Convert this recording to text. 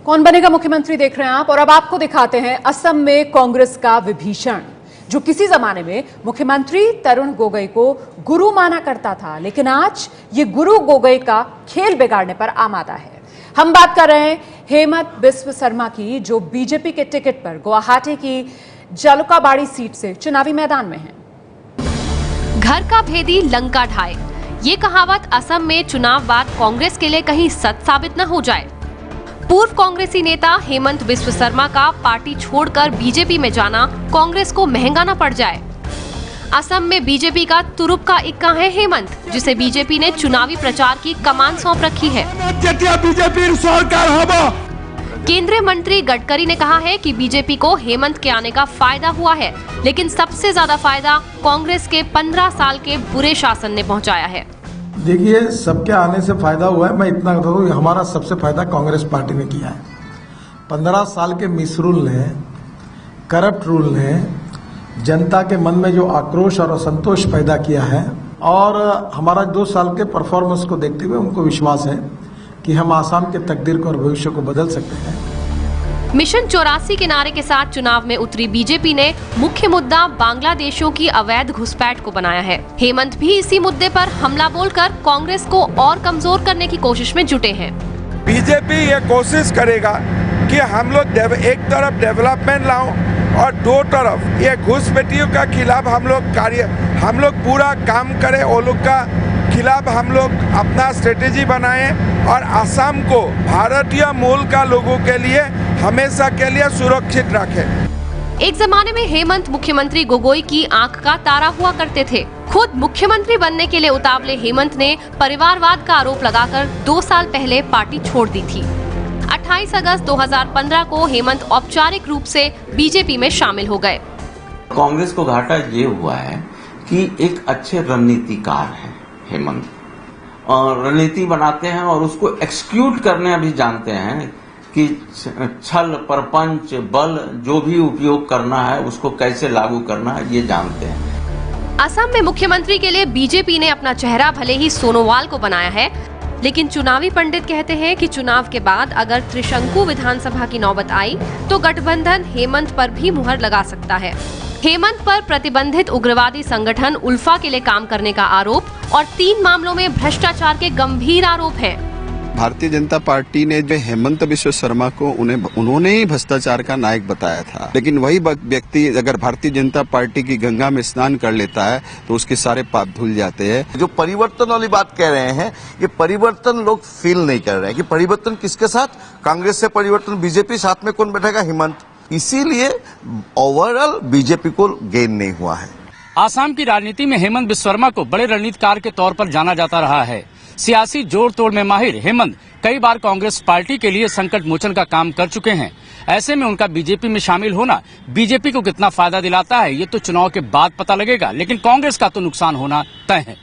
कौन बनेगा मुख्यमंत्री देख रहे हैं आप, और अब आपको दिखाते हैं असम में कांग्रेस का विभीषण, जो किसी जमाने में मुख्यमंत्री तरुण गोगोई को गुरु माना करता था, लेकिन आज ये गुरु गोगोई का खेल बिगाड़ने पर आमादा है। हम बात कर रहे हैं हेमंत बिस्व शर्मा की, जो बीजेपी के टिकट पर गुवाहाटी की जालुकाबाड़ी सीट से चुनावी मैदान में हैं। घर का भेदी लंका ढाए, ये कहावत असम में चुनाव बाद कांग्रेस के लिए कहीं सच साबित न हो जाए। पूर्व कांग्रेसी नेता हेमंत बिस्व शर्मा का पार्टी छोड़कर बीजेपी में जाना कांग्रेस को महंगा न पड़ जाए। असम में बीजेपी का तुरुप का इक्का है हेमंत, जिसे बीजेपी ने चुनावी प्रचार की कमान सौंप रखी है। केंद्रीय मंत्री गडकरी ने कहा है कि बीजेपी को हेमंत के आने का फायदा हुआ है, लेकिन सबसे ज्यादा फायदा कांग्रेस के 15 साल के बुरे शासन ने पहुंचाया है। देखिए, सबके आने से फायदा हुआ है। मैं इतना बता दूं, हमारा सबसे फायदा कांग्रेस पार्टी ने किया है। 15 साल के मिसरूल ने, करप्ट रूल ने जनता के मन में जो आक्रोश और असंतोष पैदा किया है, और हमारा 2 साल के परफॉर्मेंस को देखते हुए उनको विश्वास है कि हम आसाम के तकदीर को और भविष्य को बदल सकते हैं। मिशन 84 के नारे के साथ चुनाव में उतरी बीजेपी ने मुख्य मुद्दा बांग्लादेशियों की अवैध घुसपैठ को बनाया है। हेमंत भी इसी मुद्दे पर हमला बोलकर कांग्रेस को और कमजोर करने की कोशिश में जुटे हैं। बीजेपी ये कोशिश करेगा कि हम लोग एक तरफ डेवलपमेंट लाओ और दो तरफ ये घुसपैठियों का खिलाफ हम लोग पूरा काम करें। वो लोग का खिलाफ हम लोग अपना स्ट्रेटेजी बनाएं और असम को भारतीय मूल का लोगों के लिए हमेशा के लिए सुरक्षित रखें। एक जमाने में हेमंत मुख्यमंत्री गोगोई की आंख का तारा हुआ करते थे। खुद मुख्यमंत्री बनने के लिए उतावले हेमंत ने परिवारवाद का आरोप लगाकर 2 साल पहले पार्टी छोड़ दी थी। 28 अगस्त 2015 को हेमंत औपचारिक रूप से बीजेपी में शामिल हो गए। कांग्रेस को घाटा ये हुआ है कि एक अच्छे रणनीतिकार है हेमंत, और रणनीति बनाते हैं और उसको एक्सक्यूट करने अभी जानते हैं कि छल, प्रपंच, बल जो भी उपयोग करना है उसको कैसे लागू करना है, ये जानते हैं। असम में मुख्यमंत्री के लिए बीजेपी ने अपना चेहरा भले ही सोनोवाल को बनाया है, लेकिन चुनावी पंडित कहते हैं कि चुनाव के बाद अगर त्रिशंकु विधानसभा की नौबत आई तो गठबंधन हेमंत पर भी मुहर लगा सकता है। हेमंत पर प्रतिबंधित उग्रवादी संगठन उल्फा के लिए काम करने का आरोप और 3 मामलों में भ्रष्टाचार के गंभीर आरोप हैं। भारतीय जनता पार्टी ने जो हेमंत बिस्व शर्मा को उन्होंने ही भ्रष्टाचार का नायक बताया था, लेकिन वही व्यक्ति अगर भारतीय जनता पार्टी की गंगा में स्नान कर लेता है तो उसके सारे पाप धुल जाते हैं। जो परिवर्तन वाली बात कह रहे हैं, ये परिवर्तन लोग फील नहीं कर रहे हैं कि परिवर्तन किसके साथ, कांग्रेस से परिवर्तन, बीजेपी साथ में कौन बैठेगा, हेमंत। इसीलिए ओवरऑल बीजेपी को गेन नहीं हुआ है। आसाम की राजनीति में हेमंत बिस्व शर्मा को बड़े रणनीतिकार के तौर पर जाना जाता रहा है। सियासी जोड़ तोड़ में माहिर हेमंत कई बार कांग्रेस पार्टी के लिए संकट मोचन का काम कर चुके हैं। ऐसे में उनका बीजेपी में शामिल होना बीजेपी को कितना फायदा दिलाता है, ये तो चुनाव के बाद पता लगेगा, लेकिन कांग्रेस का तो नुकसान होना तय है।